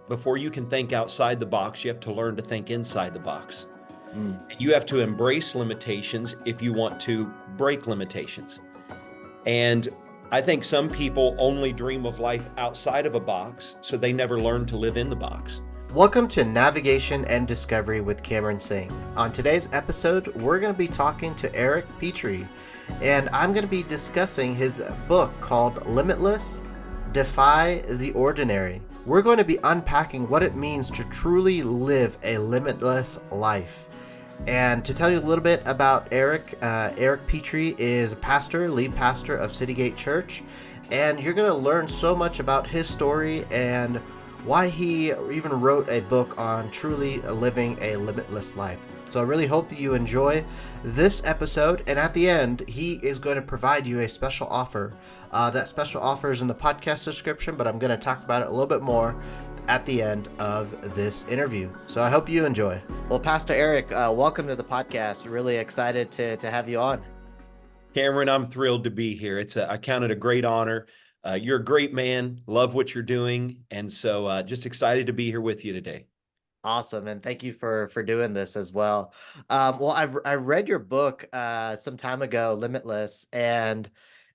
before you can think outside the box, you have to learn to think inside the box. Mm. And you have to embrace limitations if you want to break limitations. And I think some people only dream of life outside of a box, so they never learn to live in the box. Welcome to Navigation and Discovery with Cameron Singh. On today's episode, we're going to be talking to Eric Petree, and I'm going to be discussing his book called Limitless, Defy The Ordinary. We're going to be unpacking what it means to truly live a limitless life. And to tell you a little bit about Eric, Eric Petree is a pastor, lead pastor of Citygate Church, and you're going to learn so much about his story and why he even wrote a book on truly living a limitless life. So I really hope that you enjoy this episode, and at the end, he is going to provide you a special offer. That special offer is in the podcast description, but I'm going to talk about it a little bit more at the end of this interview. So I hope you enjoy. Well, Pastor Eric, welcome to the podcast. Really excited to have you on. Cameron, I'm thrilled to be here. I count it a great honor. You're a great man, love what you're doing, and so just excited to be here with you today. Awesome, and thank you for doing this as well. Well, I read your book some time ago, Limitless, and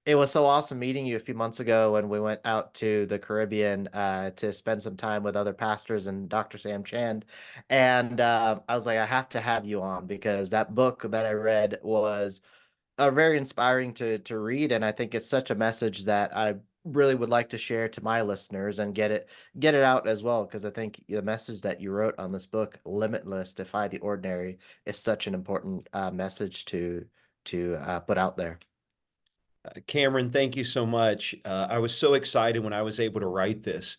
it was so awesome meeting you a few months ago when we went out to the Caribbean to spend some time with other pastors and Dr. Sam Chand. And I was like, I have to have you on because that book that I read was very inspiring to read, and I think it's such a message that I really would like to share to my listeners and get it out as well, because I think the message that you wrote on this book, Limitless, Defy the Ordinary, is such an important message to put out there. Cameron, thank you so much. I was so excited when I was able to write this,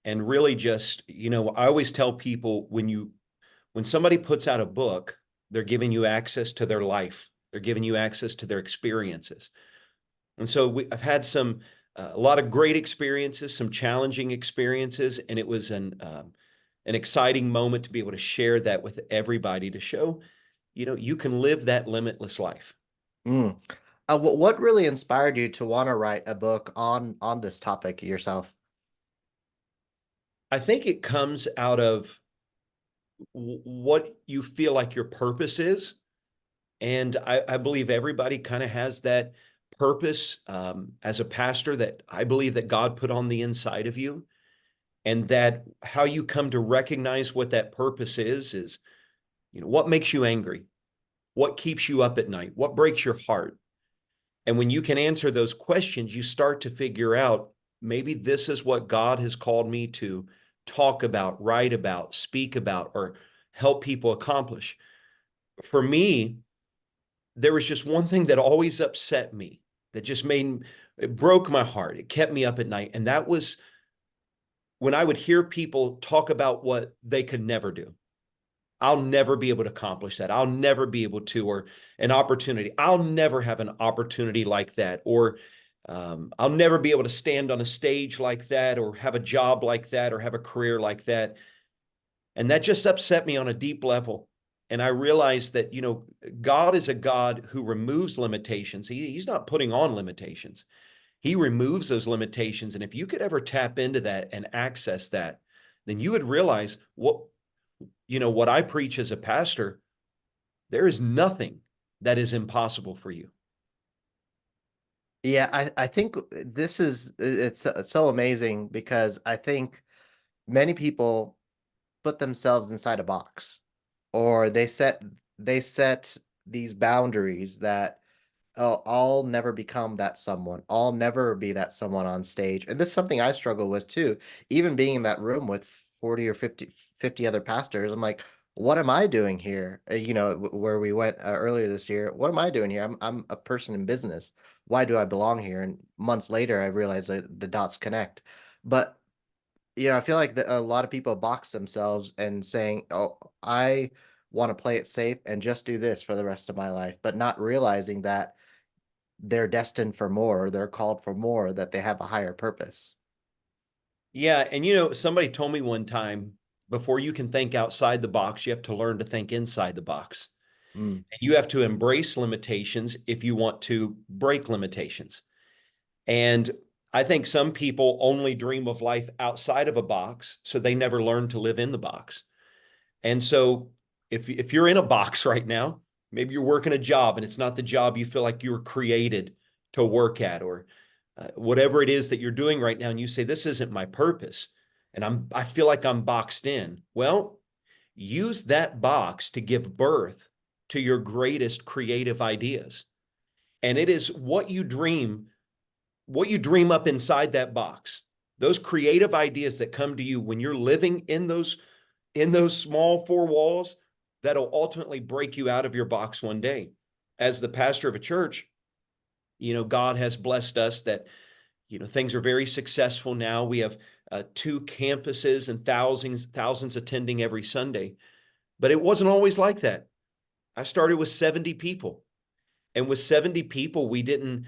and really just, I always tell people when somebody puts out a book, they're giving you access to their life. They're giving you access to their experiences. And so I've had a lot of great experiences, some challenging experiences, and it was an exciting moment to be able to share that with everybody to show, you can live that limitless life. Mm. What really inspired you to want to write a book on this topic yourself? I think it comes out of what you feel like your purpose is. And I believe everybody kind of has that purpose as a pastor that I believe that God put on the inside of you. And that how you come to recognize what that purpose is, what makes you angry? What keeps you up at night? What breaks your heart? And when you can answer those questions, you start to figure out maybe this is what God has called me to talk about, write about, speak about, or help people accomplish. For me, there was just one thing that always upset me, that just it broke my heart. It kept me up at night. And that was when I would hear people talk about what they could never do. I'll never be able to accomplish that. I'll never be able to, or an opportunity. I'll never have an opportunity like that, or I'll never be able to stand on a stage like that, or have a job like that, or have a career like that. And that just upset me on a deep level. And I realized that, God is a God who removes limitations. He's not putting on limitations. He removes those limitations. And if you could ever tap into that and access that, then you would realize what I preach as a pastor, there is nothing that is impossible for you. Yeah, I think it's so amazing because I think many people put themselves inside a box, or they set these boundaries that, oh, I'll never become that someone. I'll never be that someone on stage. And this is something I struggle with too. Even being in that room with 40 or 50 other pastors, I'm like, what am I doing here? Where we went earlier this year, what am I doing here? I'm a person in business. Why do I belong here? And months later, I realized that the dots connect. But I feel like a lot of people box themselves and saying, "Oh, I want to play it safe and just do this for the rest of my life," but not realizing that they're destined for more, they're called for more, that they have a higher purpose. Yeah. And, somebody told me one time, before you can think outside the box, you have to learn to think inside the box. Mm. And you have to embrace limitations if you want to break limitations. And I think some people only dream of life outside of a box, so they never learn to live in the box. And so if you're in a box right now, maybe you're working a job and it's not the job you feel like you were created to work at, or whatever it is that you're doing right now, and you say, this isn't my purpose, and I feel like I'm boxed in. Well, use that box to give birth to your greatest creative ideas. And it is what you dream up inside that box, those creative ideas that come to you when you're living in those small four walls, that'll ultimately break you out of your box one day. As the pastor of a church, God has blessed us that, things are very successful now. We have 2 campuses and thousands attending every Sunday. But it wasn't always like that. I started with 70 people. And with 70 people, we didn't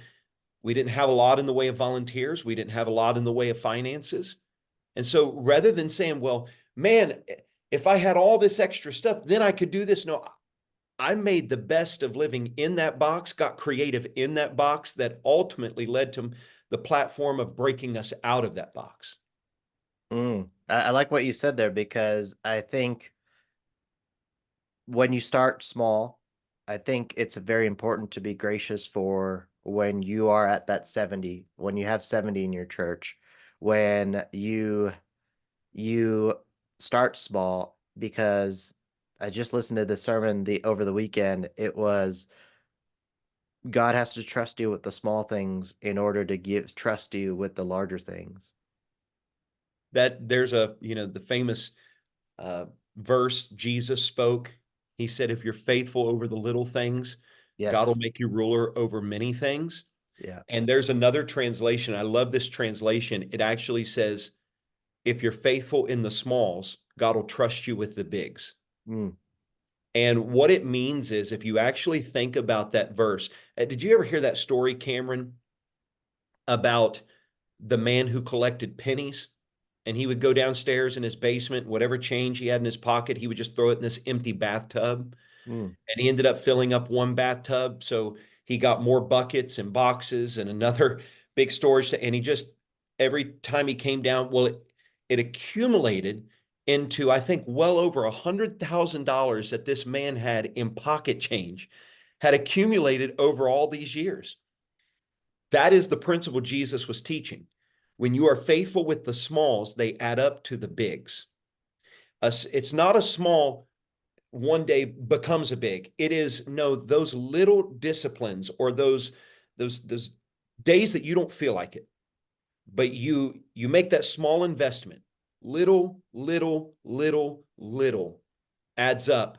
have a lot in the way of volunteers. We didn't have a lot in the way of finances. And so rather than saying, well, man, if I had all this extra stuff, then I could do this. No, I made the best of living in that box, got creative in that box, that ultimately led to the platform of breaking us out of that box. I like what you said there, because I think when you start small, I think it's very important to be gracious for when you are at that 70, when you have 70 in your church, when you start small, because I just listened to the sermon over the weekend. It was, God has to trust you with the small things in order to trust you with the larger things. That there's the famous uh, verse Jesus spoke. He said, if you're faithful over the little things, God will Yes. make you ruler over many things. Yeah. And there's another translation. I love this translation. It actually says, if you're faithful in the smalls, God will trust you with the bigs. Mm. And what it means is, if you actually think about that verse, did you ever hear that story, Cameron, about the man who collected pennies? And he would go downstairs in his basement, whatever change he had in his pocket, he would just throw it in this empty bathtub. Mm. And he ended up filling up one bathtub. So he got more buckets and boxes and another big storage. And he just, every time he came down, well, it accumulated into, I think, well over $100,000 that this man had in pocket change, had accumulated over all these years. That is the principle Jesus was teaching. When you are faithful with the smalls, they add up to the bigs. It's not a small one day becomes a big. It is, no, those little disciplines, or those days that you don't feel like it, but you make that small investment. Little adds up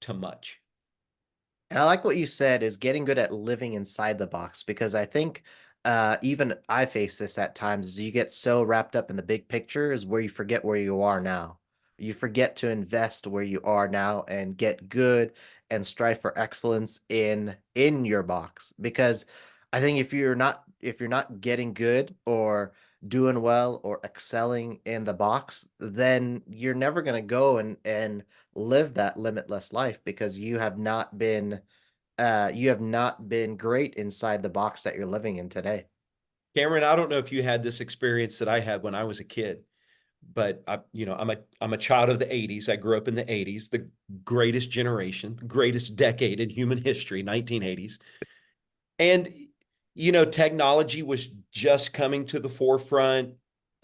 to much. And I like what you said, is getting good at living inside the box, because I think even I face this at times. Is you get so wrapped up in the big picture is where you forget where you are now. You forget to invest where you are now and get good and strive for excellence in your box. Because I think if you're not getting good or doing well or excelling in the box, then you're never going to go and live that limitless life, because you have not been great inside the box that you're living in today. Cameron, I don't know if you had this experience that I had when I was a kid, but I'm a child of the 80s. I grew up in the 80s, the greatest generation, the greatest decade in human history, 1980s. And technology was just coming to the forefront.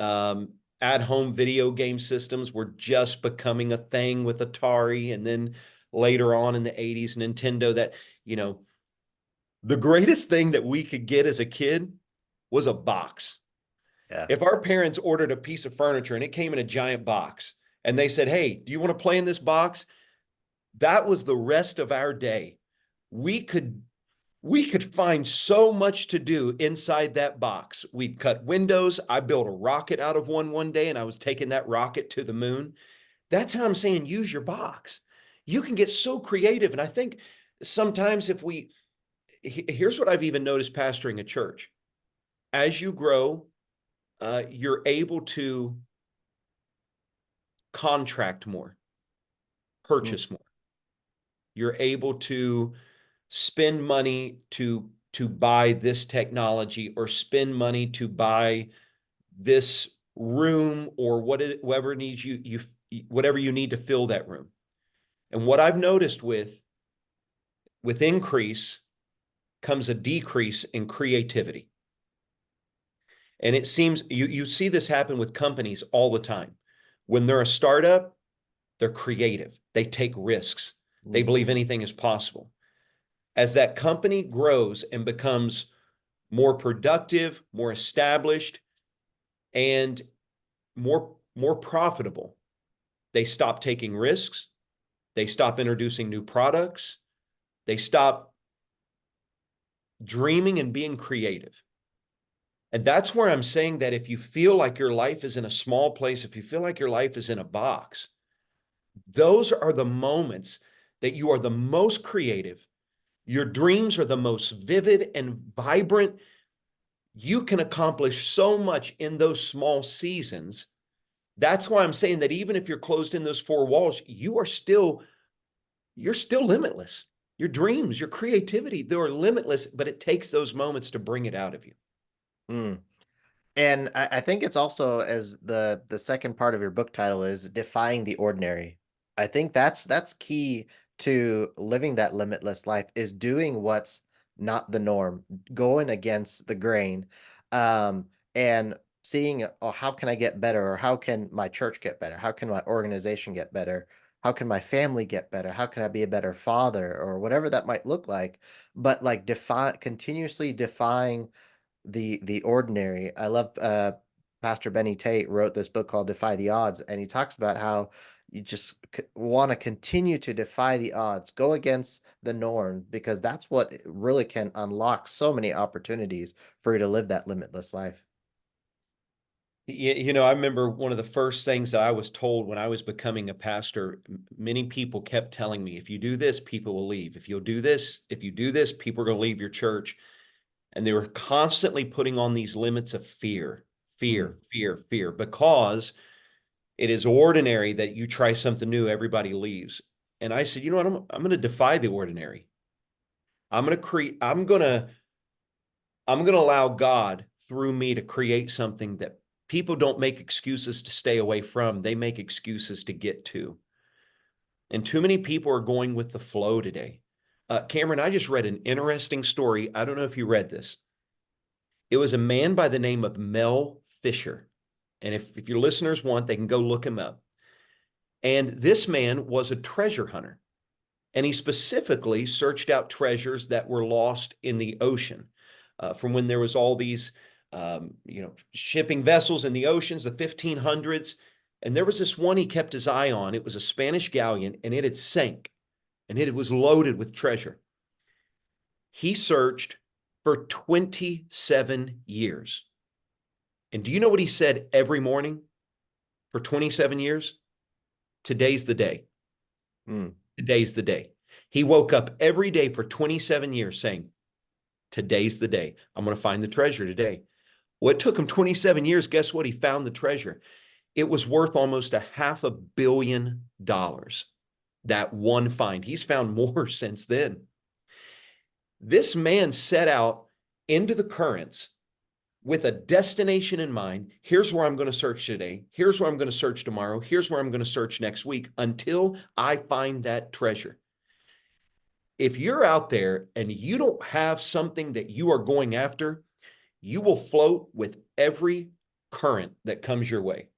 At-home video game systems were just becoming a thing with Atari, and then later on in the 80s, Nintendo. That, the greatest thing that we could get as a kid was a box. Yeah. If our parents ordered a piece of furniture and it came in a giant box, and they said, hey, do you want to play in this box? That was the rest of our day. We could find so much to do inside that box. We'd cut windows. I built a rocket out of one day, and I was taking that rocket to the moon. That's how I'm saying, use your box. You can get so creative. And I think sometimes here's what I've even noticed pastoring a church. As you grow, you're able to contract more, Mm. purchase more. You're able to spend money to to buy this technology or spend money to buy this room or whatever needs whatever you need to fill that room. And what I've noticed with increase comes a decrease in creativity. And it seems you see this happen with companies all the time. When they're a startup, they're creative. They take risks. They believe anything is possible. As that company grows and becomes more productive, more established, and more profitable, they stop taking risks. They stop introducing new products. They stop dreaming and being creative. And that's where I'm saying that if you feel like your life is in a small place, if you feel like your life is in a box, those are the moments that you are the most creative. Your dreams are the most vivid and vibrant. You can accomplish so much in those small seasons. That's why I'm saying that even if you're closed in those four walls, you're still limitless. Your dreams, your creativity, they're limitless, but it takes those moments to bring it out of you. Mm. And I think it's also, as the second part of your book title is, Defying the Ordinary. I think that's key to living that limitless life, is doing what's not the norm, going against the grain, and seeing, oh, how can I get better, or how can my church get better? How can my organization get better? How can my family get better? How can I be a better father, or whatever that might look like? But like continuously defying the ordinary. I love Pastor Benny Tate wrote this book called Defy the Odds, and he talks about how you just want to continue to defy the odds, go against the norm, because that's what really can unlock so many opportunities for you to live that limitless life. I remember one of the first things that I was told when I was becoming a pastor, many people kept telling me, if you do this, people will leave. If you do this, people are going to leave your church. And they were constantly putting on these limits of fear, fear, because it is ordinary that you try something new, everybody leaves. And I said, you know what? I'm going to defy the ordinary. I'm going to allow God through me to create something that people don't make excuses to stay away from. They make excuses to get to. And too many people are going with the flow today. Cameron, I just read an interesting story. I don't know if you read this. It was a man by the name of Mel Fisher. And if your listeners want, they can go look him up. And this man was a treasure hunter. And he specifically searched out treasures that were lost in the ocean, from when there was all these, shipping vessels in the oceans, the 1500s. And there was this one he kept his eye on. It was a Spanish galleon, and it had sank, and it was loaded with treasure. He searched for 27 years. And do you know what he said every morning for 27 years? Today's the day. Today's the day. He woke up every day for 27 years saying, today's the day. I'm going to find the treasure today. Well, it took him 27 years. Guess what? He found the treasure. It was worth almost $500 million, that one find. He's found more since then. This man set out into the currents with a destination in mind. Here's where I'm going to search today. Here's where I'm going to search tomorrow. Here's where I'm going to search next week until I find that treasure. If you're out there and you don't have something that you are going after, you will float with every current that comes your way.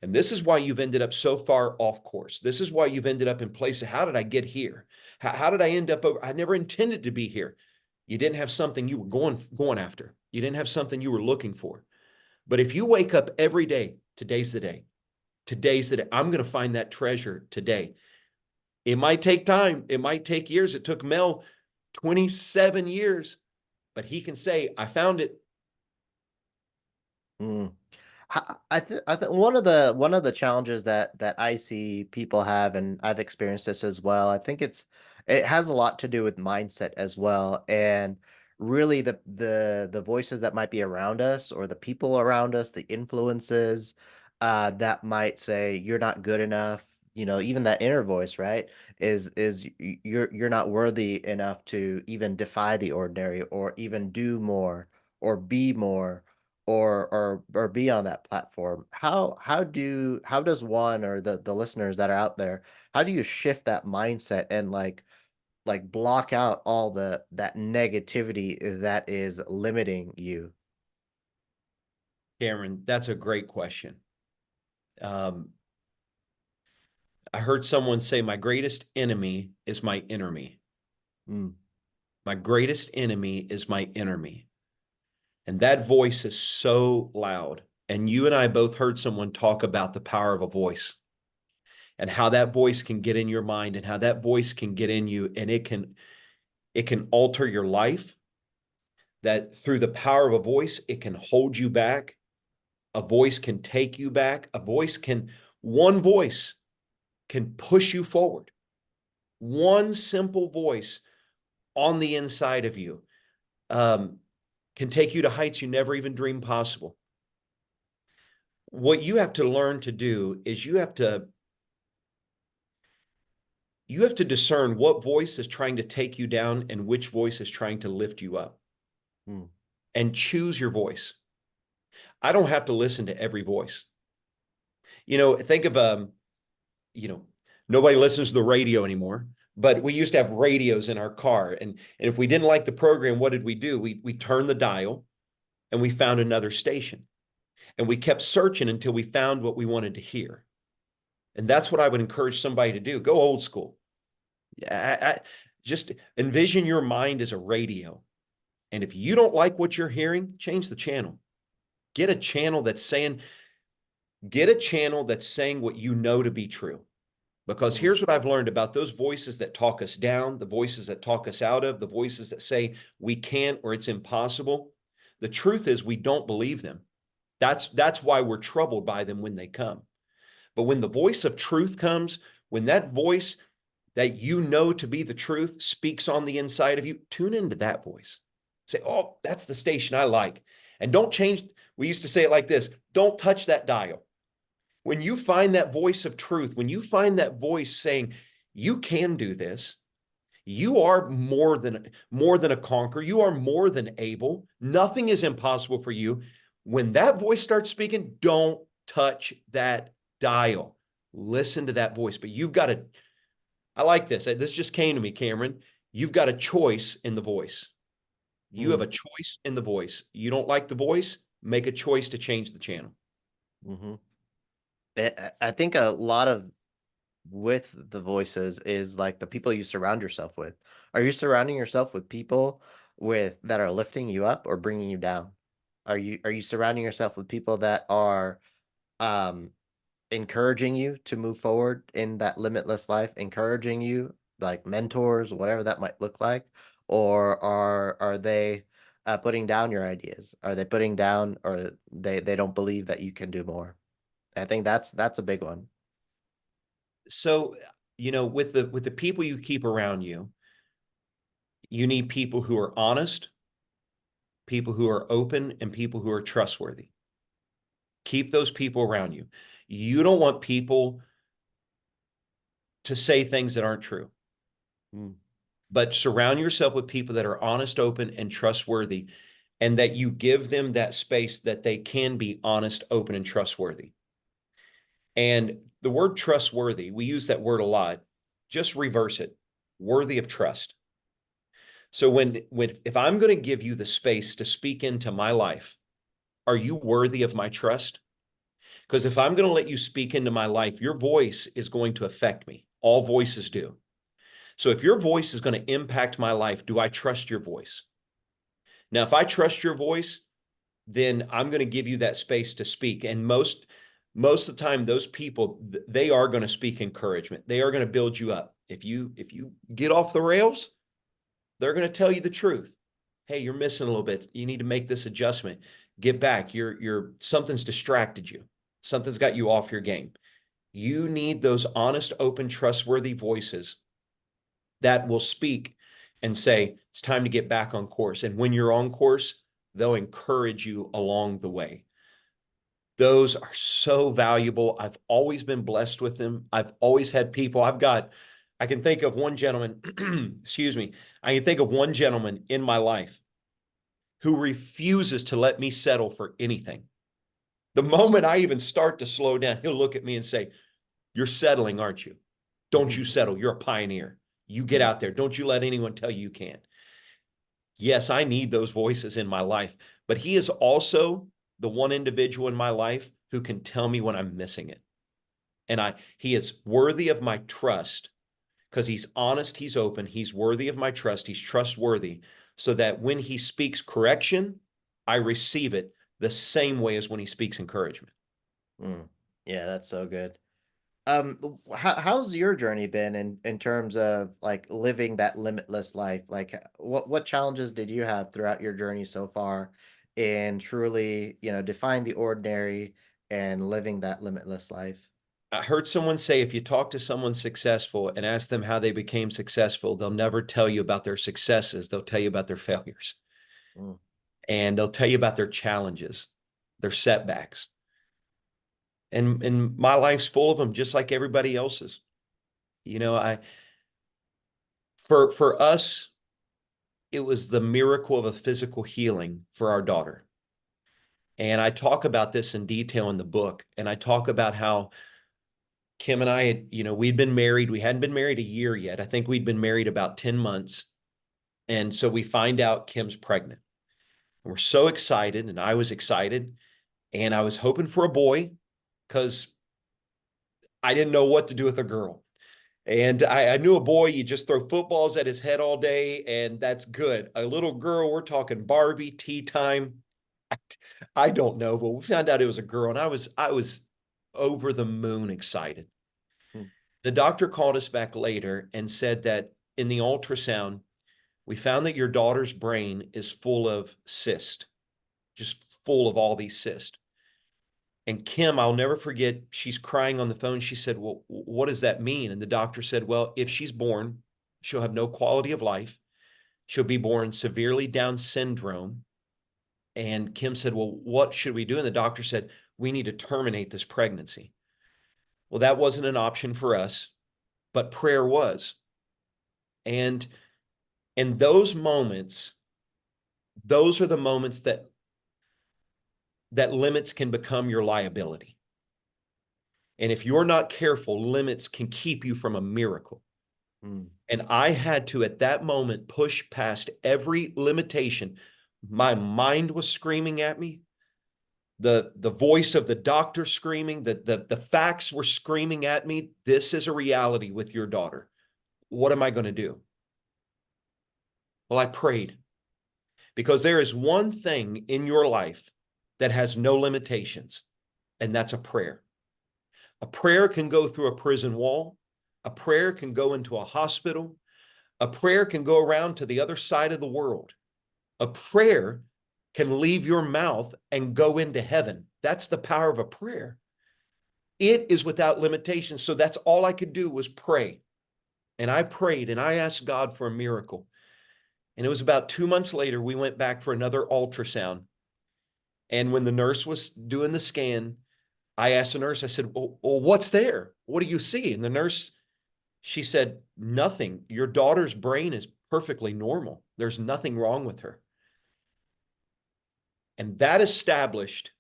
And this is why you've ended up so far off course. This is why you've ended up in places. How did I get here? How did I end up over? I never intended to be here. You didn't have something you were going after. You didn't have something you were looking for. But if you wake up every day, today's the day. Today's the day. I'm going to find that treasure today. It might take time. It might take years. It took Mel 27 years, but he can say, I found it. I think one of the challenges that I see people have, and I've experienced this as well. I think it has a lot to do with mindset as well, and really the voices that might be around us, or the people around us, the influences that might say you're not good enough, even that inner voice, right? Is you're not worthy enough to even defy the ordinary, or even do more, or be more, or be on that platform. How does one, or the listeners that are out there, how do you shift that mindset and like block out all that negativity that is limiting you? Cameron, that's a great question. Um, I heard someone say, my greatest enemy is my inner me. Mm, My greatest enemy is my inner me. And that voice is so loud. And you and I both heard someone talk about the power of a voice and how that voice can get in your mind and how that voice can get in you, and it can alter your life. That through the power of a voice, it can hold you back. A voice can take you back. One voice can push you forward. One simple voice on the inside of you um, can take you to heights you never even dreamed possible. What you have to learn to do is you have to discern what voice is trying to take you down and which voice is trying to lift you up, mm, and choose your voice. I don't have to listen to every voice. Think of you know, nobody listens to the radio anymore, but we used to have radios in our car. And if we didn't like the program, what did we do? We turned the dial and we found another station. And we kept searching until we found what we wanted to hear. And that's what I would encourage somebody to do. Go old school. Just envision your mind as a radio. And if you don't like what you're hearing, change the channel. Get a channel that's saying, get a channel that's saying what you know to be true. Because mm, here's what I've learned about those voices that talk us down, the voices that talk us out of, the voices that say we can't or it's impossible. The truth is we don't believe them. That's why we're troubled by them when they come. But when the voice of truth comes, when that voice that you know to be the truth speaks on the inside of you, tune into that voice. Say, oh, that's the station I like. And don't change. We used to say it like this: don't touch that dial. When you find that voice of truth, when you find that voice saying, you can do this, you are more than a conqueror, you are more than able, nothing is impossible for you. When that voice starts speaking, don't touch that dial. Listen to that voice. But you've got to, I like this. This just came to me, Cameron. You've got a choice in the voice. You have mm, a choice in the voice. You don't like the voice, make a choice to change the channel. mm-hmm. I think a lot of with the voices is like the people you surround yourself with. Are you surrounding yourself with people with that are lifting you up or bringing you down? Are you surrounding yourself with people that are um encouraging you to move forward in that limitless life, encouraging you, like mentors, whatever that might look like? Or are they putting down your ideas? Are they putting down, or they don't believe that you can do more? I think that's a big one. So, with the people you keep around you, you need people who are honest, people who are open, and people who are trustworthy. Keep those people around you. You don't want people to say things that aren't true, Mm, but surround yourself with people that are honest, open, and trustworthy, and that you give them that space that they can be honest, open, and trustworthy. And the word trustworthy, we use that word a lot. Just reverse it: worthy of trust. So if I'm going to give you the space to speak into my life, are you worthy of my trust? Because if I'm going to let you speak into my life, your voice is going to affect me. All voices do. So if your voice is going to impact my life, do I trust your voice? Now, if I trust your voice, then I'm going to give you that space to speak. And most of the time, those people, they are going to speak encouragement. They are going to build you up. If you get off the rails, they're going to tell you the truth. Hey, you're missing a little bit. You need to make this adjustment. Get back. Something's distracted you. Something's got you off your game. You need those honest, open, trustworthy voices that will speak and say, it's time to get back on course. And when you're on course, they'll encourage you along the way. Those are so valuable. I've always been blessed with them. I've always had people. I can think of one gentleman, excuse me, I can think of one gentleman in my life who refuses to let me settle for anything. The moment I even start to slow down, he'll look at me and say, "You're settling, aren't you? Don't you settle. You're a pioneer. You get out there. Don't you let anyone tell you can't." Yes, I need those voices in my life, but he is also the one individual in my life who can tell me when I'm missing it. And he is worthy of my trust because he's honest, he's open, he's worthy of my trust, he's trustworthy, so that when he speaks correction, I receive it the same way as when he speaks encouragement. Mm. Yeah, that's so good. How's your journey been in terms of like living that limitless life? Like, what challenges did you have throughout your journey so far in truly, defying the ordinary and living that limitless life? I heard someone say if you talk to someone successful and ask them how they became successful, they'll never tell you about their successes. They'll tell you about their failures, Mm. and they'll tell you about their challenges, their setbacks. And my life's full of them, just like everybody else's. You know, I for us, it was the miracle of a physical healing for our daughter. And I talk about this in detail in the book. And I talk about how Kim and I had, we'd been married. We hadn't been married a year yet. I think we'd been married about 10 months. And so we find out Kim's pregnant. And we're so excited. And I was excited. And I was hoping for a boy because I didn't know what to do with a girl. And I knew a boy, you just throw footballs at his head all day, and that's good. A little girl, we're talking Barbie, tea time. I don't know, but we found out it was a girl, and I was over the moon excited. Mm. The doctor called us back later and said that in the ultrasound, we found that your daughter's brain is full of cysts, just full of all these cysts. And Kim, I'll never forget, she's crying on the phone. She said, "Well, what does that mean?" And the doctor said, "Well, if she's born, she'll have no quality of life. She'll be born severely Down syndrome." And Kim said, "Well, what should we do?" And the doctor said, "We need to terminate this pregnancy." Well, that wasn't an option for us, but prayer was. And in those moments, those are the moments that limits can become your liability. And if you're not careful, limits can keep you from a miracle. Mm. And I had to, at that moment, push past every limitation. My mind was screaming at me. The voice of the doctor screaming, the facts were screaming at me. This is a reality with your daughter. What am I going to do? Well, I prayed because there is one thing in your life that has no limitations, and that's a prayer. A prayer can go through a prison wall. A prayer can go into a hospital. A prayer can go around to the other side of the world. A prayer can leave your mouth and go into heaven. That's the power of a prayer. It is without limitations. So that's all I could do was pray. And I prayed and I asked God for a miracle. And it was about 2 months later, we went back for another ultrasound. And when the nurse was doing the scan, I asked the nurse, I said, well, what's there? What do you see? And the nurse, she said, nothing. Your daughter's brain is perfectly normal. There's nothing wrong with her. And that established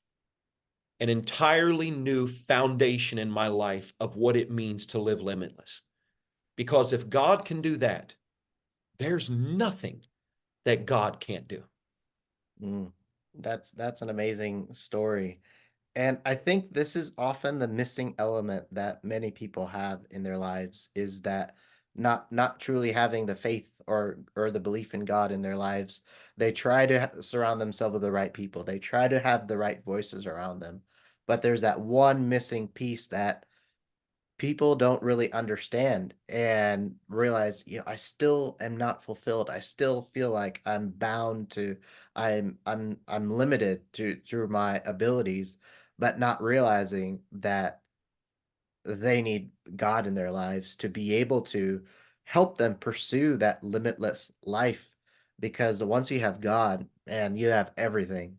an entirely new foundation in my life of what it means to live limitless. Because if God can do that, there's nothing that God can't do. Mm. That's an amazing story. And I think this is often the missing element that many people have in their lives is that not truly having the faith or the belief in God in their lives. They try to surround themselves with the right people. They try to have the right voices around them. But there's that one missing piece that people don't really understand and realize, I still am not fulfilled. I still feel like I'm bound to I'm limited to through my abilities, but not realizing that they need God in their lives to be able to help them pursue that limitless life because once you have God and you have everything.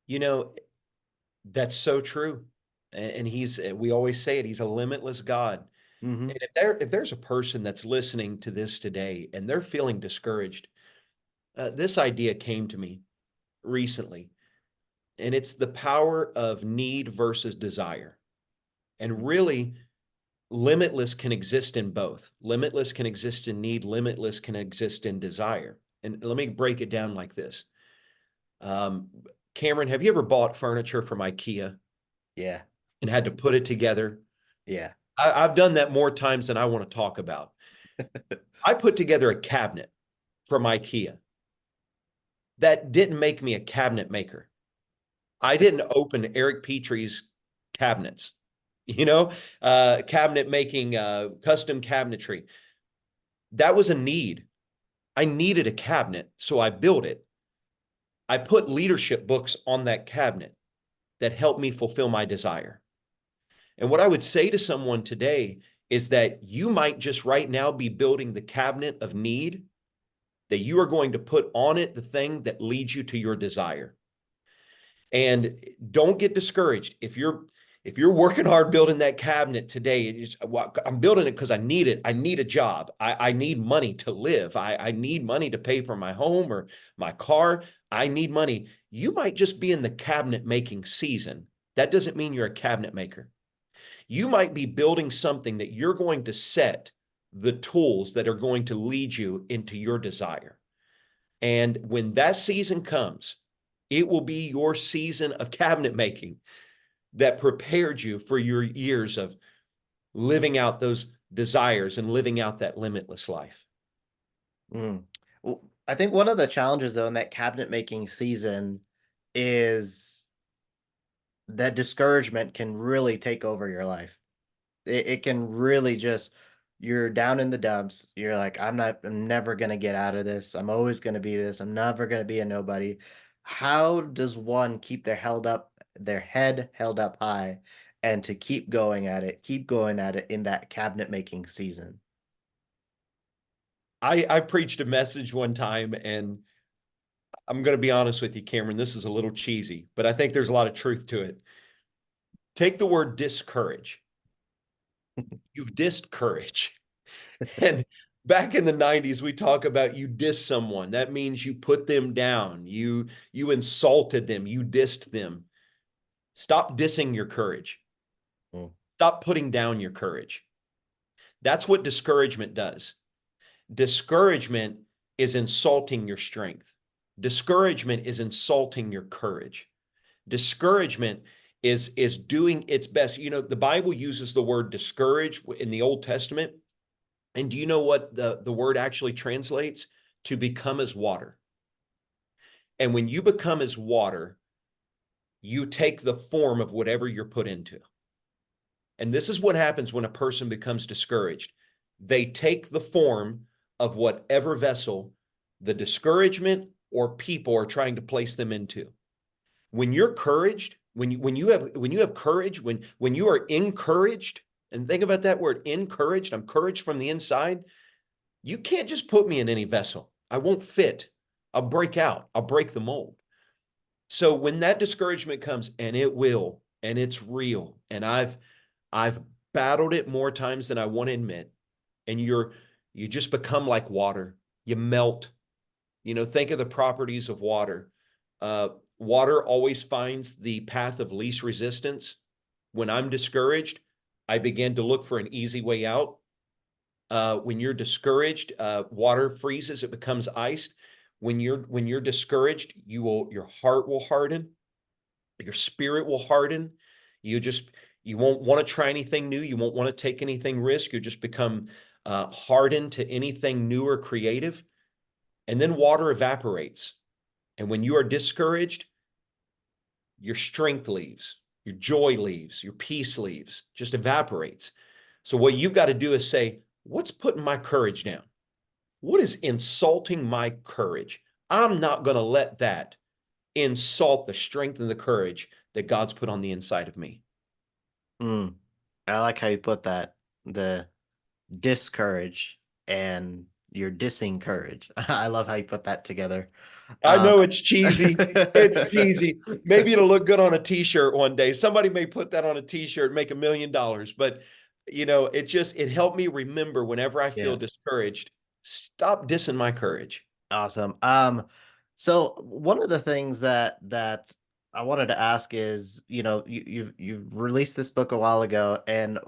You know, That's so true. And we always say it, he's a limitless God. Mm-hmm. And if there's a person that's listening to this today and they're feeling discouraged, this idea came to me recently, and it's the power of need versus desire. And really, limitless can exist in both. Limitless can exist in need, limitless can exist in desire. And let me break it down like this. Um, Cameron, have you ever bought furniture from IKEA Yeah. and had to put it together? Yeah. I've done that more times than I want to talk about. I put together a cabinet from IKEA. That didn't make me a cabinet maker. I didn't open Eric Petree's cabinets, cabinet making, custom cabinetry. That was a need. I needed a cabinet, so I built it. I put leadership books on that cabinet that helped me fulfill my desire. And what I would say to someone today is that you might just right now be building the cabinet of need, that you are going to put on it the thing that leads you to your desire. And don't get discouraged. If you're working hard building that cabinet today, well, I'm building it because I need it. I need a job. I need money to live. I need money to pay for my home or my car. I need money. You might just be in the cabinet making season. That doesn't mean you're a cabinet maker. You might be building something that you're going to set the tools that are going to lead you into your desire. And when that season comes, it will be your season of cabinet making that prepared you for your years of living out those desires and living out that limitless life. Mm. Well, I think one of the challenges though in that cabinet making season is that discouragement can really take over your life. It can really just you're down in the dumps. You're like, I'm never gonna get out of this. I'm always gonna be this. I'm never gonna be a nobody. How does one keep their head held up high and to keep going at it in that cabinet making season? I preached a message one time, and I'm going to be honest with you, Cameron, this is a little cheesy, but I think there's a lot of truth to it. Take the word discourage. You've dissed courage. And back in the 90s, we talk about you diss someone. That means you put them down. You insulted them. You dissed them. Stop dissing your courage. Mm, Stop putting down your courage. That's what discouragement does. Discouragement is insulting your strength. Discouragement is insulting your courage. Discouragement is doing its best. The Bible uses the word discourage in the Old Testament. And do you know what the word actually translates? To become as water. And when you become as water, you take the form of whatever you're put into. And this is what happens when a person becomes discouraged. They take the form of whatever vessel the discouragement or people are trying to place them into. When you're encouraged, when you have courage, when you are encouraged, and think about that word, encouraged, I'm encouraged from the inside. You can't just put me in any vessel. I won't fit. I'll break out. I'll break the mold. So when that discouragement comes, and it will, and it's real, and I've battled it more times than I want to admit, and you just become like water. You melt. Think of the properties of water. Water always finds the path of least resistance. When I'm discouraged, I begin to look for an easy way out. When you're discouraged, water freezes, it becomes iced. When you're discouraged, your heart will harden, your spirit will harden. You won't want to try anything new. You won't want to take anything risk. You just become hardened to anything new or creative. And then water evaporates. And when you are discouraged, your strength leaves, your joy leaves, your peace leaves, just evaporates. So what you've got to do is say, what's putting my courage down? What is insulting my courage? I'm not going to let that insult the strength and the courage that God's put on the inside of me. mm. I like how you put that. The discourage and your dissing courage. I love how you put that together. I know it's cheesy. It's cheesy. Maybe it'll look good on a t-shirt one day. Somebody may put that on a t-shirt and make $1 million. But it helped me remember whenever I feel Yeah. discouraged, stop dissing my courage. Awesome. So one of the things that I wanted to ask is, you've released this book a while ago, and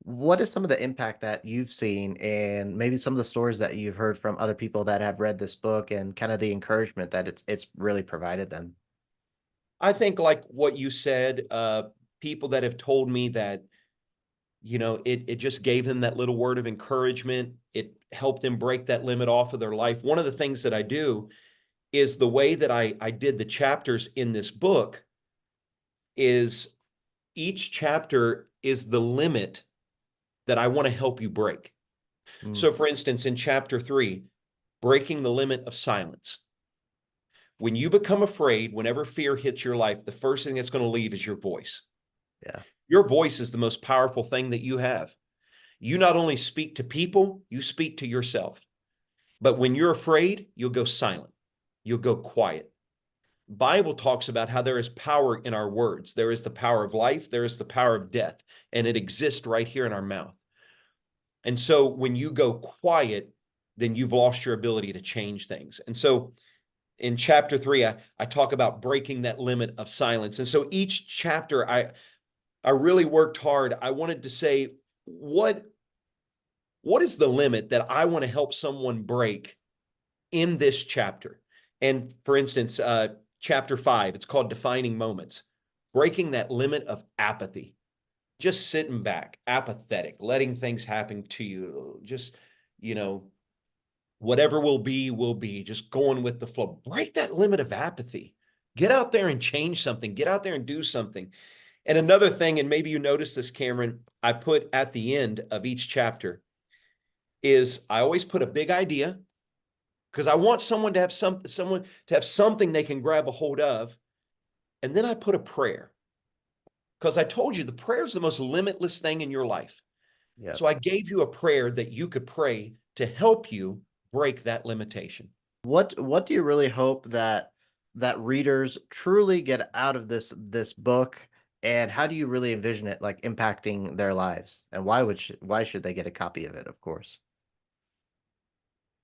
what is some of the impact that you've seen, and maybe some of the stories that you've heard from other people that have read this book, and kind of the encouragement that it's really provided them? I think like what you said, people that have told me that, it just gave them that little word of encouragement. It helped them break that limit off of their life. One of the things that I do is the way that I did the chapters in this book is each chapter is the limit that I want to help you break. Mm, So for instance, in chapter 3, breaking the limit of silence. When you become afraid, whenever fear hits your life, the first thing that's going to leave is your voice. yeah. Your voice is the most powerful thing that you have. You not only speak to people, you speak to yourself. But when you're afraid, you'll go silent. You'll go quiet. Bible talks about how there is power in our words. There is the power of life, there is the power of death, and it exists right here in our mouth. And so when you go quiet, then you've lost your ability to change things. And so in chapter 3, I talk about breaking that limit of silence. And so each chapter, I really worked hard. I wanted to say, what is the limit that I want to help someone break in this chapter? And for instance, chapter 5, it's called Defining Moments, breaking that limit of apathy, just sitting back, apathetic, letting things happen to you, just, whatever will be, just going with the flow. Break that limit of apathy. Get out there and change something. Get out there and do something. And another thing, and maybe you noticed this, Cameron, I put at the end of each chapter is I always put a big idea because I want someone to have something they can grab a hold of. And then I put a prayer because I told you the prayer is the most limitless thing in your life. Yeah. So I gave you a prayer that you could pray to help you break that limitation. What do you really hope that readers truly get out of this book, and how do you really envision it like impacting their lives? And why should they get a copy of it, of course?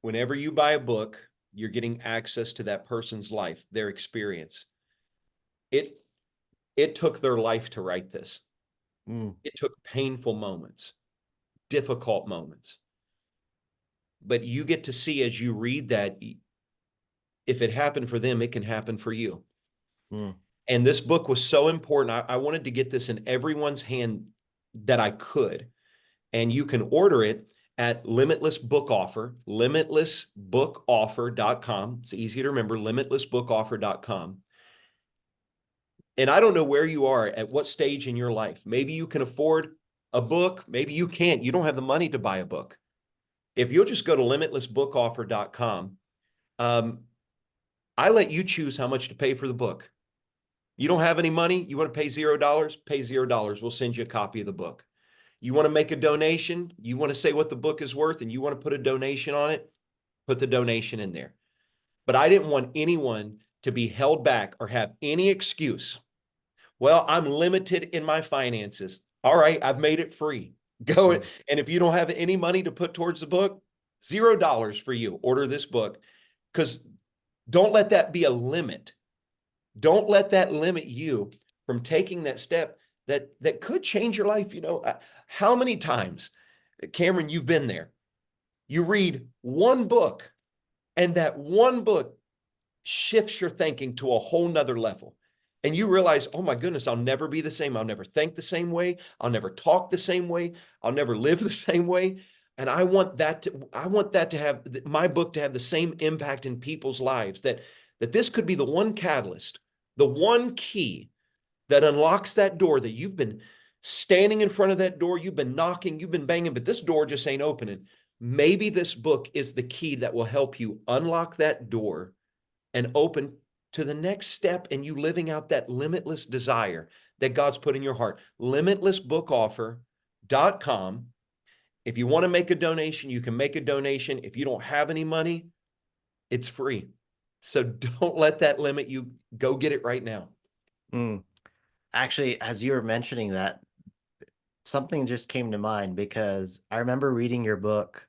Whenever you buy a book, you're getting access to that person's life, their experience. It took their life to write this. Mm, It took painful moments, difficult moments. But you get to see as you read that, if it happened for them, it can happen for you. mm, And this book was so important. I wanted to get this in everyone's hand that I could. And you can order it at Limitless Book Offer, limitlessbookoffer.com. It's easy to remember, limitlessbookoffer.com. And I don't know where you are, at what stage in your life. Maybe you can afford a book. Maybe you can't. You don't have the money to buy a book. If you'll just go to limitlessbookoffer.com, I let you choose how much to pay for the book. You don't have any money, you want to pay $0, pay $0. We'll send you a copy of the book. You want to make a donation, you want to say what the book is worth, and you want to put a donation on it, put the donation in there. But I didn't want anyone to be held back or have any excuse. Well, I'm limited in my finances. All right, I've made it free. Go mm, it. And if you don't have any money to put towards the book, $0 for you. Order this book, because don't let that be a limit. Don't let that limit you from taking that step that could change your life. How many times, Cameron, you've been there? You read one book, and that one book shifts your thinking to a whole nother level. And you realize, oh my goodness, I'll never be the same. I'll never think the same way. I'll never talk the same way. I'll never live the same way. And I want that to have my book to have the same impact in people's lives, that this could be the one catalyst, the one key that unlocks that door that you've been standing in front of that door, you've been knocking, you've been banging, but this door just ain't opening. Maybe this book is the key that will help you unlock that door and open to the next step in you living out that limitless desire that God's put in your heart. Limitlessbookoffer.com. If you want to make a donation, you can make a donation. If you don't have any money, it's free. So don't let that limit you. Go get it right now. Mm. Actually, as you were mentioning that, something just came to mind because I remember reading your book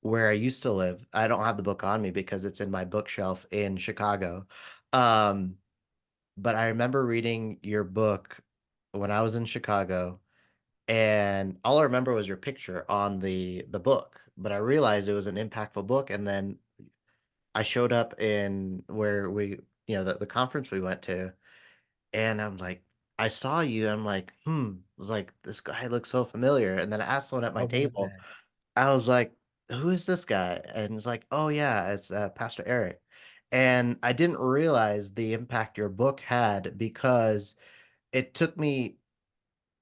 where I used to live. I don't have the book on me because it's in my bookshelf in Chicago. Um, but I remember reading your book when I was in Chicago, and all I remember was your picture on the book. But I realized it was an impactful book, and then I showed up in where the conference we went to, and I'm like, I saw you. I'm like, I was like, this guy looks so familiar. And then I asked someone at my How about table, that? I was like, who is this guy? And it's like, oh yeah, it's Pastor Eric. And I didn't realize the impact your book had because it took me,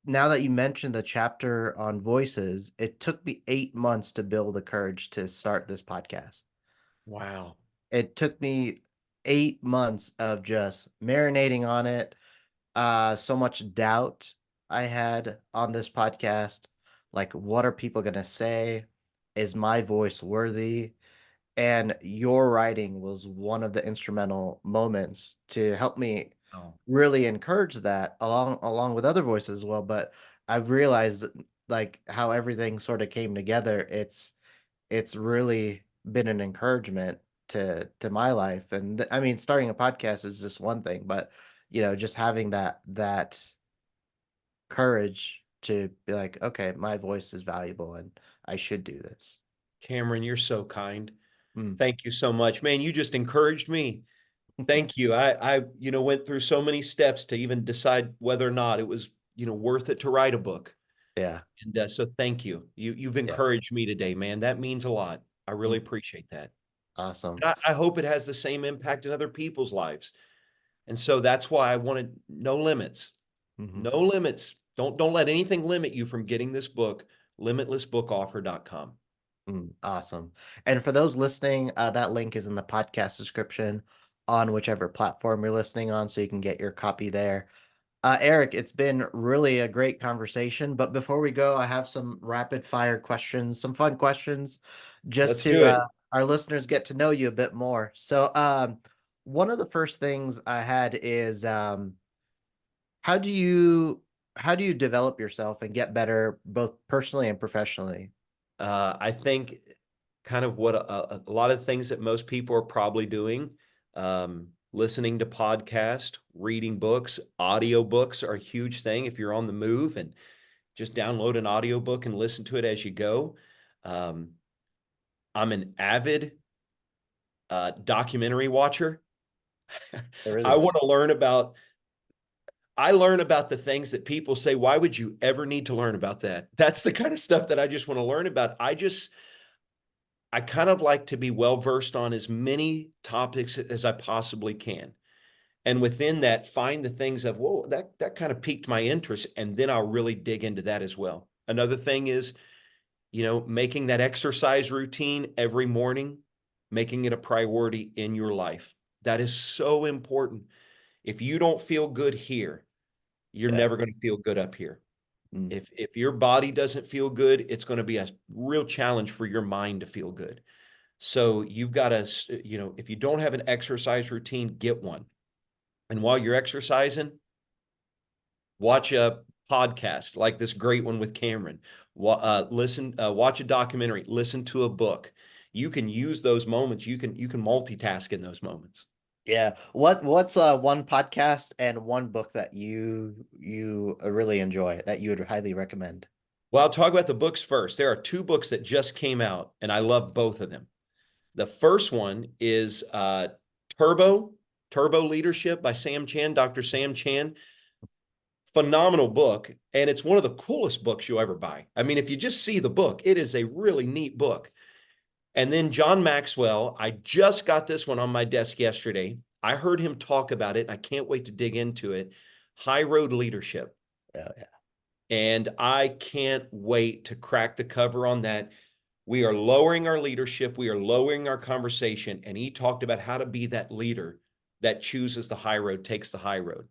now that you mentioned the chapter on voices, it took me 8 months to build the courage to start this podcast. Wow. It took me 8 months of just marinating on it. So much doubt I had on this podcast. Like, what are people gonna say? Is my voice worthy? And your writing was one of the instrumental moments to help me Oh, really encourage that along with other voices as well. But I realized that, like, how everything sort of came together. It's really been an encouragement to my life. And I mean, starting a podcast is just one thing, but just having that courage to be like, okay, my voice is valuable and I should do this. Cameron, you're so kind. Mm. Thank you so much, man. You just encouraged me. Thank you. I went through so many steps to even decide whether or not it was, worth it to write a book. Yeah, And so thank you. You've yeah. encouraged me today, man. That means a lot. I really Mm. appreciate that. Awesome. And I hope it has the same impact in other people's lives. And so that's why I wanted no limits. Hmm. No limits. Don't let anything limit you from getting this book, limitlessbookoffer.com. Awesome. And for those listening, that link is in the podcast description on whichever platform you're listening on, so you can get your copy there. Eric, it's been really a great conversation. But before we go, I have some rapid fire questions, some fun questions, just Let's to do it. our listeners get to know you a bit more. So, one of the first things I had is, how do you how do you develop yourself and get better both personally and professionally? I think kind of what a lot of things that most people are probably doing, listening to podcasts, reading books, audiobooks are a huge thing if you're on the move and just download an audiobook and listen to it as you go. Um, I'm an avid documentary watcher. There is I a want to learn about I learn about the things that people say, why would you ever need to learn about that? That's the kind of stuff that I just want to learn about. I kind of like to be well versed on as many topics as I possibly can. And within that, find the things of, whoa, that kind of piqued my interest. And then I'll really dig into that as well. Another thing is, making that exercise routine every morning, making it a priority in your life. That is so important. If you don't feel good here, you're yeah. never going to feel good up here. Mm. If your body doesn't feel good, it's going to be a real challenge for your mind to feel good. So you've got to, if you don't have an exercise routine, get one. And while you're exercising, watch a podcast like this great one with Cameron. Watch a documentary, listen to a book. You can use those moments. You can multitask in those moments. Yeah. What's one podcast and one book that you really enjoy that you would highly recommend? Well, I'll talk about the books first. There are two books that just came out, and I love both of them. The first one is Turbo Turbo Leadership by Sam Chan, Dr. Sam Chan. Phenomenal book, and it's one of the coolest books you'll ever buy. I mean, if you just see the book, it is a really neat book. And then John Maxwell, I just got this one on my desk yesterday. I heard him talk about it, and I can't wait to dig into it. High Road Leadership. Oh, yeah. And I can't wait to crack the cover on that. We are lowering our leadership. We are lowering our conversation. And he talked about how to be that leader that chooses the high road, takes the high road.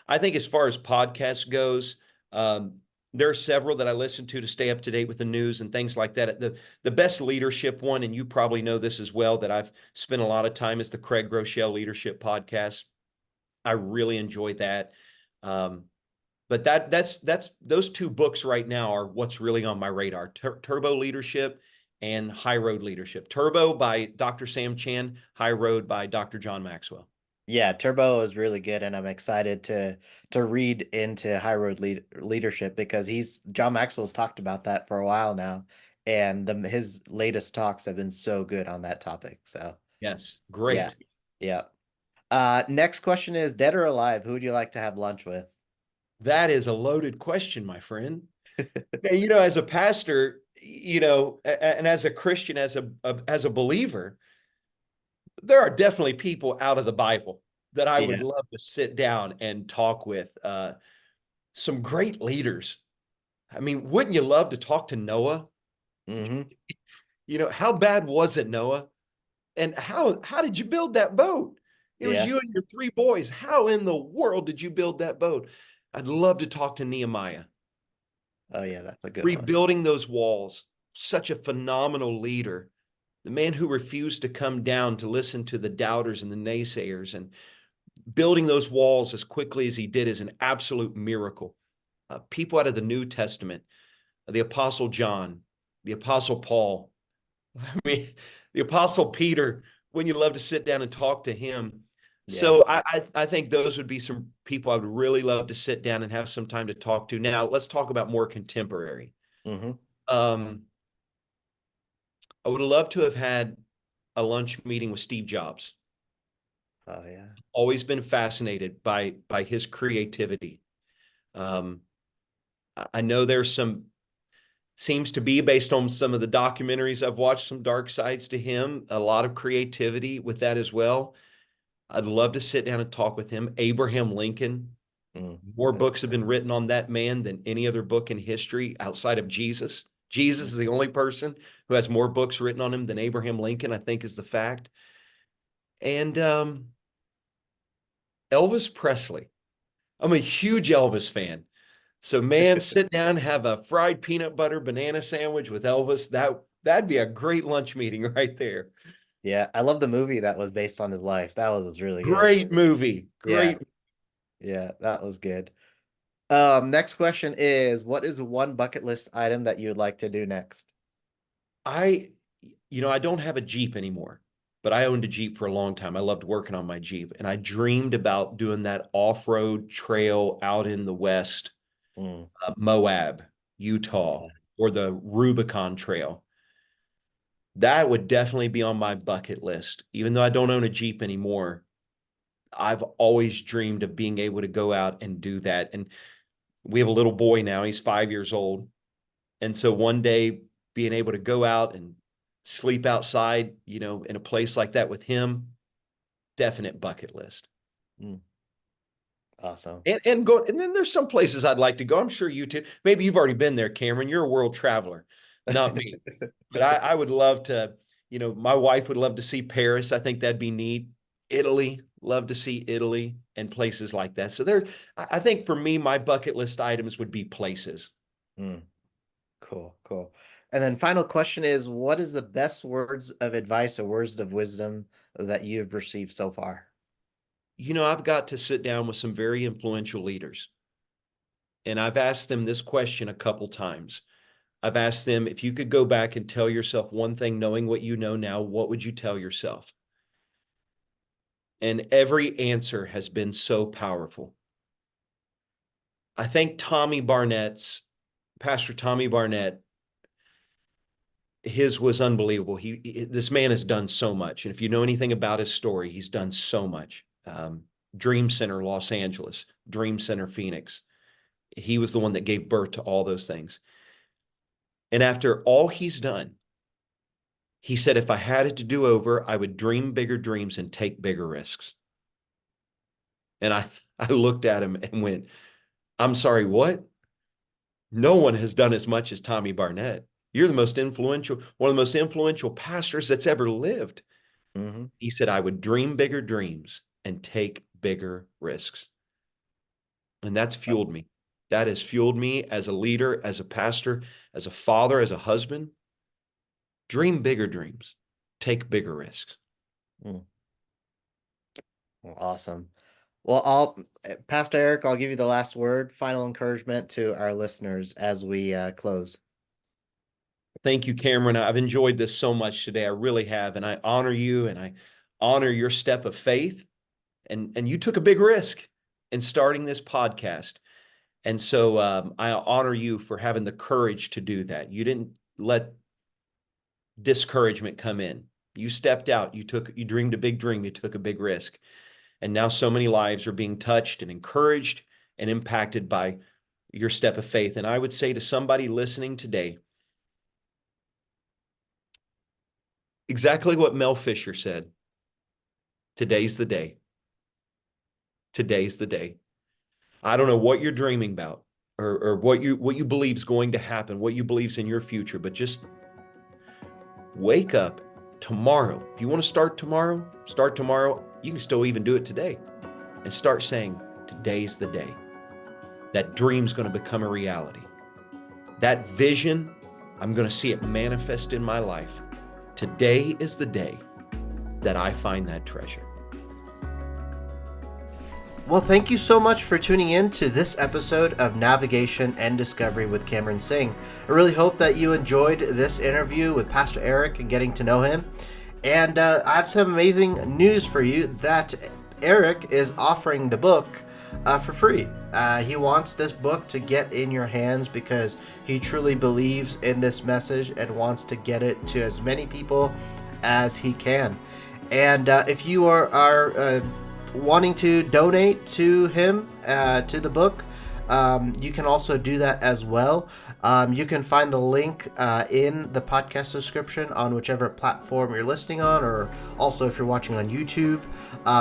I think as far as podcasts goes, um, There are several that I listen to stay up to date with the news and things like that. The best leadership one, and you probably know this as well, that I've spent a lot of time, is the Craig Groeschel Leadership Podcast. I really enjoy that. But that's those two books right now are what's really on my radar. Turbo Leadership and High Road Leadership. Turbo by Dr. Sam Chan, High Road by Dr. John Maxwell. Yeah, Turbo is really good, and I'm excited to read into Leadership because he's John Maxwell's talked about that for a while now, and his latest talks have been so good on that topic. So Yes, yeah, great. yeah. Next question is dead or alive? Who would you like to have lunch with? That is a loaded question, my friend. As a pastor, and as a Christian, as a believer, there are definitely people out of the Bible that I would Yeah. love to sit down and talk with. Some great leaders. I mean, wouldn't you love to talk to Noah? Mm-hmm. How bad was it, Noah? And how did you build that boat? It was Yeah. you and your three boys. How in the world did you build that boat? I'd love to talk to Nehemiah. Oh yeah, that's a good one. Rebuilding those walls. Such a phenomenal leader. The man who refused to come down to listen to the doubters and the naysayers, and building those walls as quickly as he did is an absolute miracle. People out of the New Testament, the Apostle John, the Apostle Paul, I mean, the Apostle Peter, when you love to sit down and talk to him. Yeah. So I think those would be some people I would really love to sit down and have some time to talk to. Now, let's talk about more contemporary. Mm-hmm. Um, I would love to have had a lunch meeting with Steve Jobs. Oh yeah. Always been fascinated by his creativity. Um, I know there's some seems to be, based on some of the documentaries I've watched, some dark sides to him, a lot of creativity with that as well. I'd love to sit down and talk with him. Abraham Lincoln, Mm. more books have been written on that man than any other book in history outside of Jesus. Jesus is the only person who has more books written on him than Abraham Lincoln, I think is the fact. And Elvis Presley. I'm a huge Elvis fan. So man, sit down, have a fried peanut butter banana sandwich with Elvis. That'd be a great lunch meeting right there. Yeah, I love the movie that was based on his life. That was really good. Great movie. Yeah, Great. yeah, that was good. Next question is, what is one bucket list item that you would like to do next? I, I don't have a Jeep anymore, but I owned a Jeep for a long time. I loved working on my Jeep, and I dreamed about doing that off-road trail out in the West, Mm. Moab, Utah, or the Rubicon Trail. That would definitely be on my bucket list. Even though I don't own a Jeep anymore, I've always dreamed of being able to go out and do that. And we have a little boy now, he's 5 years old. And so one day being able to go out and sleep outside, in a place like that with him, definite bucket list. Mm. Awesome. And then there's some places I'd like to go. I'm sure you too. Maybe you've already been there, Cameron. You're a world traveler, not me. But I would love to, my wife would love to see Paris. I think that'd be neat. Italy, love to see Italy and places like that. So I think for me, my bucket list items would be places. Mm. Cool, cool. And then final question is, what is the best words of advice or words of wisdom that you've received so far? I've got to sit down with some very influential leaders. And I've asked them this question a couple times. I've asked them, if you could go back and tell yourself one thing, knowing what you know now, what would you tell yourself? And every answer has been so powerful. I think Pastor Tommy Barnett, his was unbelievable. This man has done so much. And if you know anything about his story, he's done so much. Dream Center, Los Angeles, Dream Center, Phoenix. He was the one that gave birth to all those things. And after all he's done, he said, if I had it to do over, I would dream bigger dreams and take bigger risks. And I looked at him and went, I'm sorry, what? No one has done as much as Tommy Barnett. You're one of the most influential pastors that's ever lived. Mm-hmm. He said, I would dream bigger dreams and take bigger risks. And that's fueled me. That has fueled me as a leader, as a pastor, as a father, as a husband. Dream bigger dreams. Take bigger risks. Mm, awesome. Well, Pastor Eric, I'll give you the last word, final encouragement to our listeners as we close. Thank you, Cameron. I've enjoyed this so much today. I really have. And I honor you and I honor your step of faith. And you took a big risk in starting this podcast. And so I honor you for having the courage to do that. You didn't let discouragement come in. You stepped out. You dreamed a big dream. You took a big risk. And now so many lives are being touched and encouraged and impacted by your step of faith. And I would say to somebody listening today, exactly what Mel Fisher said. Today's the day. Today's the day. I don't know what you're dreaming about or what you believe is going to happen, what you believe is in your future, but just wake up tomorrow. If you want to start tomorrow. You can still even do it today and start saying, today's the day. That dream's going to become a reality. That vision, I'm going to see it manifest in my life. Today is the day that I find that treasure. Well, thank you so much for tuning in to this episode of Navigation and Discovery with Cameron Singh. I really hope that you enjoyed this interview with Pastor Eric and getting to know him. And I have some amazing news for you that Eric is offering the book for free. He wants this book to get in your hands because he truly believes in this message and wants to get it to as many people as he can. And if you are wanting to donate to him, to the book, you can also do that as well. You can find the link in the podcast description on whichever platform you're listening on, or also if you're watching on YouTube,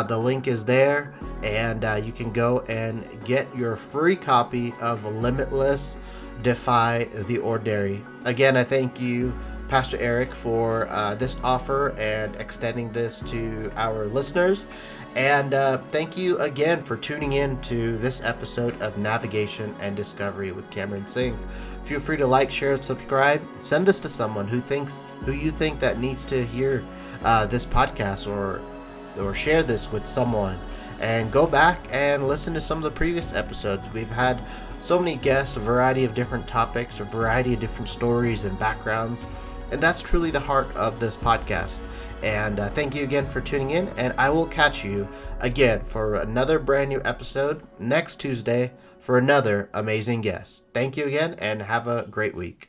the link is there, and you can go and get your free copy of Limitless, Defy The Ordinary. Again, I thank you, Pastor Eric, for this offer and extending this to our listeners. And thank you again for tuning in to this episode of Navigation and Discovery with Cameron Singh. Feel free to like, share, and subscribe. Send this to someone who you think that needs to hear this podcast, or share this with someone. And go back and listen to some of the previous episodes. We've had so many guests, a variety of different topics, a variety of different stories and backgrounds. And that's truly the heart of this podcast. And thank you again for tuning in, and I will catch you again for another brand new episode next Tuesday for another amazing guest. Thank you again, and have a great week.